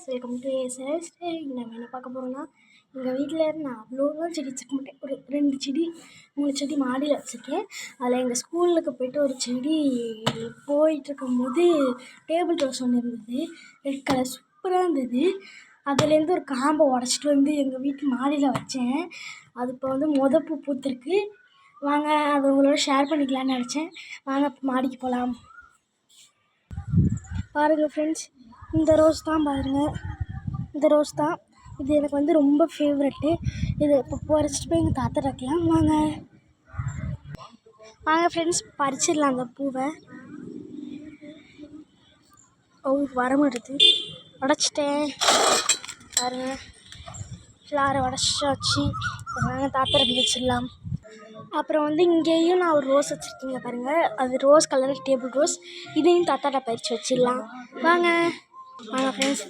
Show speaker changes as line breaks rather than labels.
Welcome to ASS. நம்ம என்ன பார்க்க போகிறோம்னா, எங்கள் வீட்டில் நான் அவ்வளோலாம் செடி வச்சுக்க மாட்டேன். ஒரு 2 செடி 3 செடி மாடியில் வச்சுருக்கேன். அதில் எங்கள் ஸ்கூலுக்கு போய்ட்டு ஒரு செடி போயிட்டுருக்கும்போது டேபிள் ரோஸ் ஒன்று இருந்தது. ரெட் கலர் சூப்பராக இருந்தது. அதுலேருந்து ஒரு காம்பை உடச்சிட்டு வந்து எங்கள் வீட்டு மாடியில் வச்சேன். அது இப்போ வந்து பூ பூத்துருக்கு. வாங்க அதை உங்களோட ஷேர் பண்ணிக்கலான்னு நினச்சேன். வாங்க மாடிக்கு போகலாம். பாருங்கள் ஃப்ரெண்ட்ஸ், இந்த ரோஸ் தான் பாருங்கள். இந்த ரோஸ் தான் இது எனக்கு வந்து ரொம்ப ஃபேவரெட்டு. இது இப்போ பறிச்சிட்டு போய் எங்கள் தாத்தா வைக்கலாம். வாங்க ஃப்ரெண்ட்ஸ், பறிச்சிடலாம் அந்த பூவை. வரமாட்டுது, உடச்சிட்டேன் பாருங்கள். ஃப்ளாரை உடச்சாச்சு. வாங்க தாத்தா வச்சிடலாம். அப்புறம் வந்து இங்கேயும் நான் ஒரு ரோஸ் வச்சுருக்கீங்க பாருங்கள். அது ரோஸ் கலர் டேபிள் ரோஸ். இதையும் தாத்தாட்ட பறித்து வச்சிடலாம். வாங்க ஃப்ரெண்ட்ஸ்.